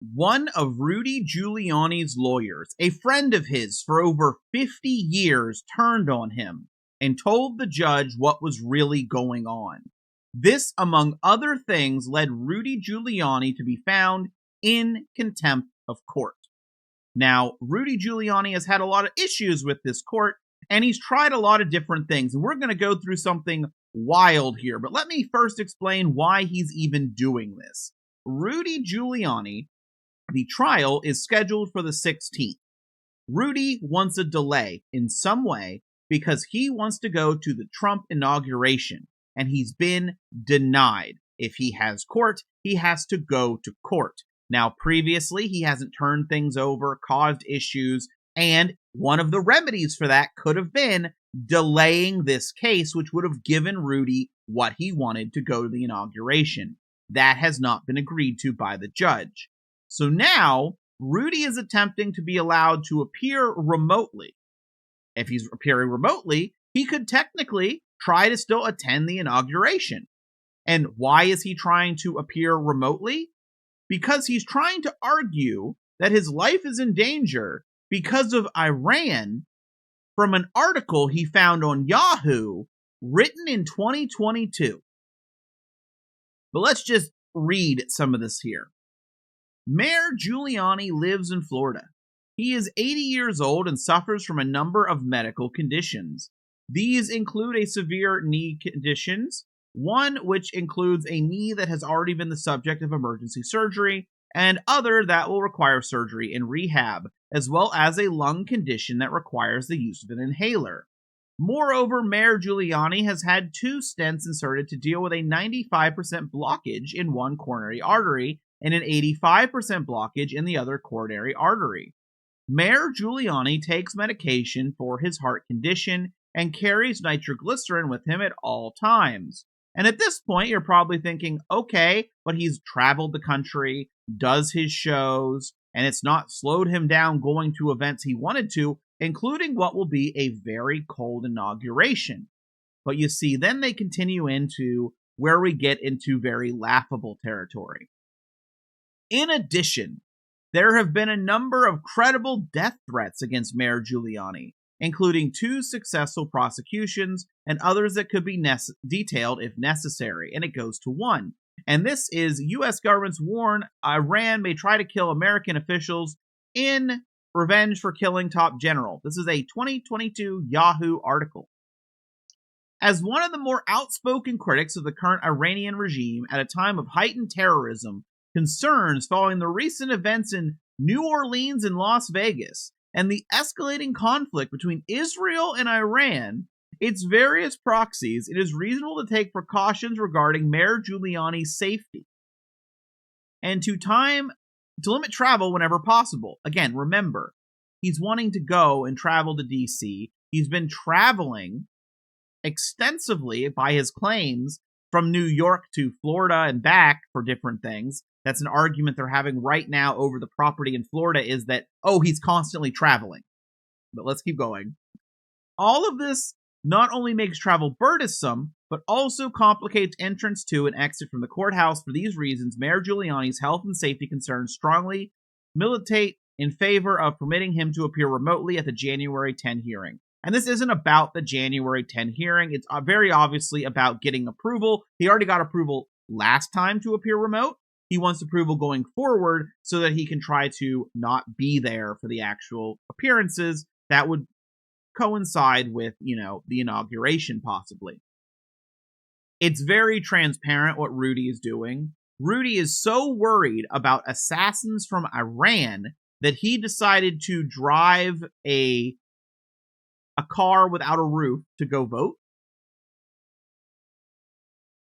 One of Rudy Giuliani's lawyers, a friend of his for over 50 years, turned on him and told the judge what was really going on. This, among other things, led Rudy Giuliani to be found in contempt of court. Now, Rudy Giuliani has had a lot of issues with this court, and he's tried a lot of different things, and we're going to go through something wild here, but let me first explain why he's even doing this. Rudy Giuliani, the trial is scheduled for the 16th. Rudy wants a delay in some way because he wants to go to the Trump inauguration, and he's been denied. If he has court, he has to go to court. Now, previously, he hasn't turned things over, caused issues, and one of the remedies for that could have been delaying this case, which would have given Rudy what he wanted to go to the inauguration. That has not been agreed to by the judge. So now, Rudy is attempting to be allowed to appear remotely. If he's appearing remotely, he could technically try to still attend the inauguration. And why is he trying to appear remotely? Because he's trying to argue that his life is in danger because of Iran from an article he found on Yahoo written in 2022. But let's just read some of this here. Mayor Giuliani lives in Florida. He is 80 years old and suffers from a number of medical conditions. These include a severe knee conditions, one which includes a knee that has already been the subject of emergency surgery, and other that will require surgery and rehab, as well as a lung condition that requires the use of an inhaler. Moreover, Mayor Giuliani has had 2 stents inserted to deal with a 95% blockage in one coronary artery and an 85% blockage in the other coronary artery. Mayor Giuliani takes medication for his heart condition and carries nitroglycerin with him at all times. And at this point, you're probably thinking, okay, but he's traveled the country, does his shows, and it's not slowed him down going to events he wanted to, including what will be a very cold inauguration. But you see, then they continue into where we get into very laughable territory. In addition, there have been a number of credible death threats against Mayor Giuliani, including 2 successful prosecutions and others that could be detailed if necessary, and it goes to 1. And this is U.S. governments warn Iran may try to kill American officials in revenge for killing top general. This is a 2022 Yahoo article. As one of the more outspoken critics of the current Iranian regime at a time of heightened terrorism concerns following the recent events in New Orleans and Las Vegas, and the escalating conflict between Israel and Iran, its various proxies, it is reasonable to take precautions regarding Mayor Giuliani's safety and to limit travel whenever possible. Again, remember, he's wanting to go and travel to D.C. He's been traveling extensively, by his claims, from New York to Florida and back for different things. That's an argument they're having right now over the property in Florida, is that, oh, he's constantly traveling. But let's keep going. All of this not only makes travel burdensome, but also complicates entrance to and exit from the courthouse. For these reasons, Mayor Giuliani's health and safety concerns strongly militate in favor of permitting him to appear remotely at the January 10 hearing. And this isn't about the January 10 hearing. It's very obviously about getting approval. He already got approval last time to appear remote. He wants approval going forward so that he can try to not be there for the actual appearances that would coincide with, the inauguration possibly. It's very transparent what Rudy is doing. Rudy is so worried about assassins from Iran that he decided to drive a car without a roof to go vote.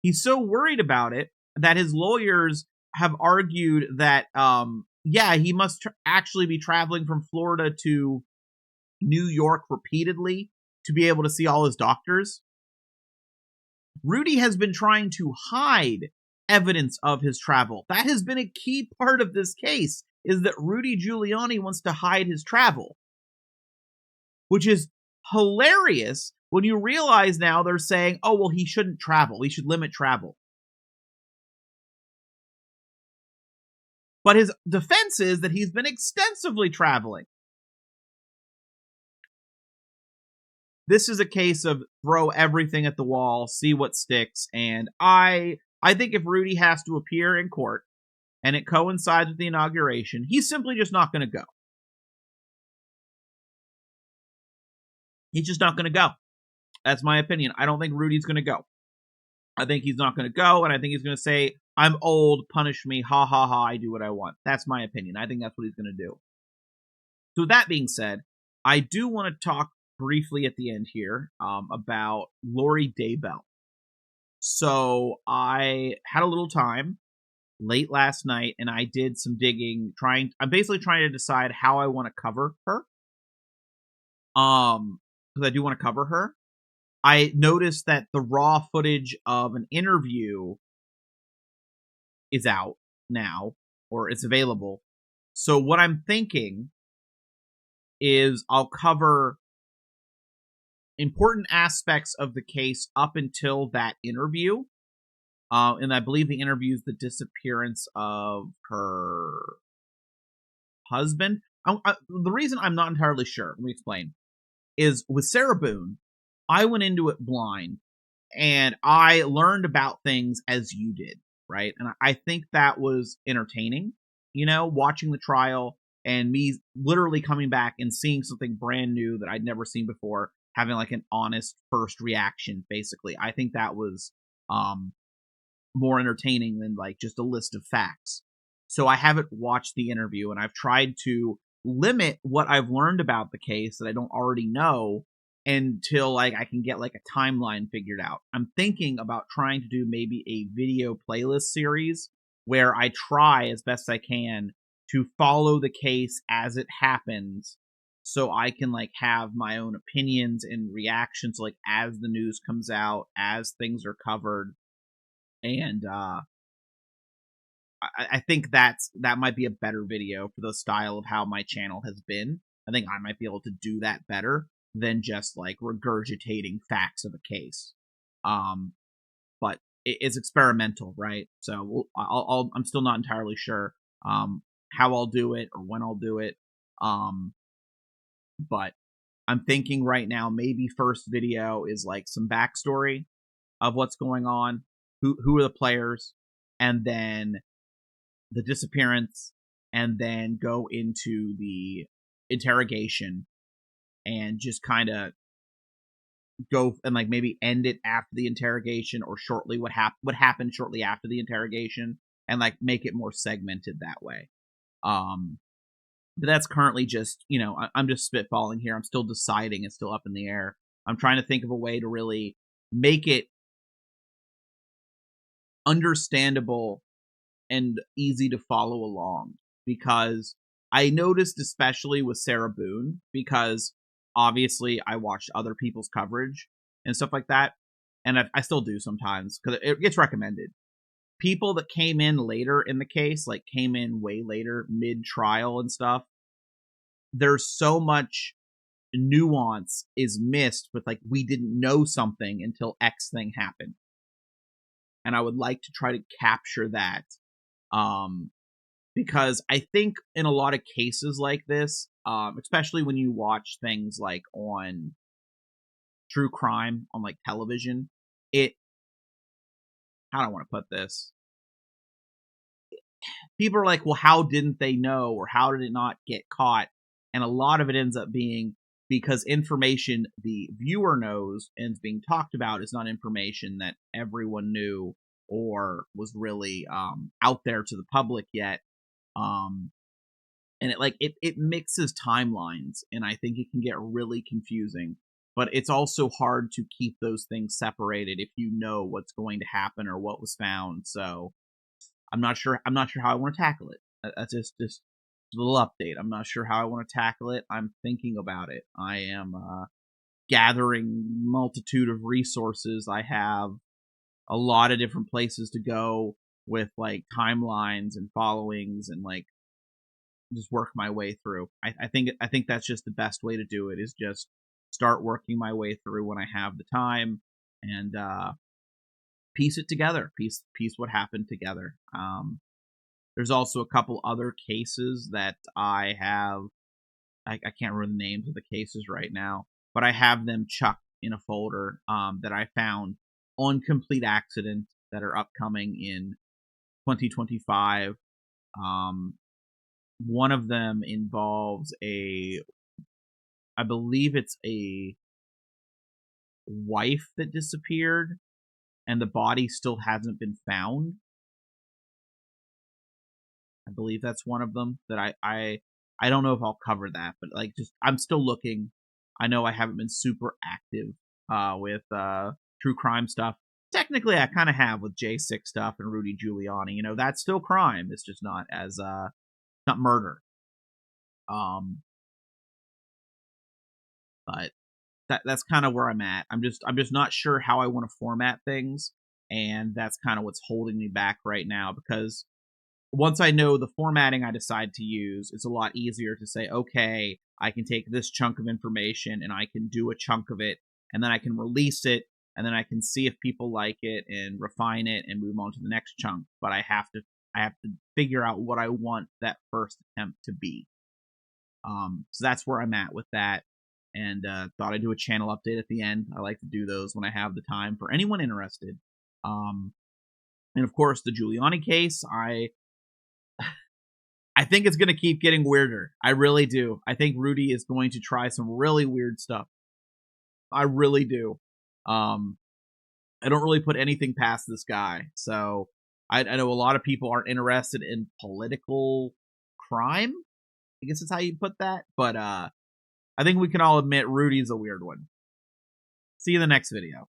He's so worried about it that his lawyers have argued that, he must actually be traveling from Florida to New York repeatedly to be able to see all his doctors. Rudy has been trying to hide evidence of his travel. That has been a key part of this case, is that Rudy Giuliani wants to hide his travel, which is hilarious when you realize now they're saying, oh, well, he shouldn't travel. He should limit travel. But his defense is that he's been extensively traveling. This is a case of throw everything at the wall, see what sticks, and I think if Rudy has to appear in court and it coincides with the inauguration, he's simply just not going to go. He's just not going to go. That's my opinion. I don't think Rudy's going to go. I think he's not going to go, and I think he's going to say, I'm old, punish me, ha ha ha, I do what I want. That's my opinion. I think that's what he's going to do. So that being said, I do want to talk briefly at the end here about Lori Daybell. So I had a little time late last night, and I did some digging. I'm basically trying to decide how I want to cover her. Because I do want to cover her. I noticed that the raw footage of an interview is out now, or it's available. So what I'm thinking is I'll cover important aspects of the case up until that interview. And I believe the interview is the disappearance of her husband. The reason I'm not entirely sure, let me explain, is with Sarah Boone, I went into it blind, and I learned about things as you did, right? And I think that was entertaining, watching the trial and me literally coming back and seeing something brand new that I'd never seen before, having like an honest first reaction, basically. I think that was more entertaining than like just a list of facts. So I haven't watched the interview, and I've tried to limit what I've learned about the case that I don't already know until like I can get like a timeline figured out. I'm thinking about trying to do maybe a video playlist series where I try as best I can to follow the case as it happens, so I can like have my own opinions and reactions like as the news comes out, as things are covered. And I think that might be a better video for the style of how my channel has been. I think I might be able to do that better than just like regurgitating facts of a case. But it's experimental, right? So I'm still not entirely sure how I'll do it or when I'll do it. But I'm thinking right now maybe first video is like some backstory of what's going on, who are the players, and then the disappearance, and then go into the interrogation and just kind of go and like maybe end it after the interrogation or shortly what happened shortly after the interrogation, and like make it more segmented that way. But that's currently just, I'm just spitballing here. I'm still deciding. It's still up in the air. I'm trying to think of a way to really make it understandable and easy to follow along, because I noticed, especially with Sarah Boone, because obviously I watched other people's coverage and stuff like that, and I still do sometimes because it gets recommended. People that came in later in the case, like came in way later, mid-trial and stuff, there's so much nuance is missed with like, we didn't know something until X thing happened. And I would like to try to capture that. Because I think in a lot of cases like this, especially when you watch things like on true crime on like television, how do I want to put this? People are like, well, how didn't they know, or how did it not get caught? And a lot of it ends up being because information the viewer knows and is being talked about is not information that everyone knew or was really out there to the public yet. And it mixes timelines, and I think it can get really confusing. But it's also hard to keep those things separated if you know what's going to happen or what was found. So I'm not sure how I want to tackle it. That's just a little update. I'm not sure how I want to tackle it. I'm thinking about it. I am gathering multitude of resources. I have a lot of different places to go with like timelines and followings, and like just work my way through. I think that's just the best way to do it, is just start working my way through when I have the time, and piece it together, piece what happened together. There's also a couple other cases that I have. I can't remember the names of the cases right now, but I have them chucked in a folder that I found on complete accident that are upcoming in 2025. One of them involves I believe it's a wife that disappeared, and the body still hasn't been found. I believe that's one of them that I don't know if I'll cover that, but like just I'm still looking. I know I haven't been super active with true crime stuff. Technically I kind of have with J6 stuff and Rudy Giuliani. You know, that's still crime. It's just not as not murder. But that's kind of where I'm at. I'm just not sure how I want to format things, and that's kind of what's holding me back right now, because once I know the formatting I decide to use, it's a lot easier to say, okay, I can take this chunk of information and I can do a chunk of it, and then I can release it, and then I can see if people like it and refine it and move on to the next chunk. But I have to figure out what I want that first attempt to be. So that's where I'm at with that. And thought I'd do a channel update at the end. I like to do those when I have the time for anyone interested. And of course, the Giuliani case, I think it's going to keep getting weirder. I really do. I think Rudy is going to try some really weird stuff. I really do. I don't really put anything past this guy. So I know a lot of people aren't interested in political crime. I guess that's how you put that. But I think we can all admit Rudy's a weird one. See you in the next video.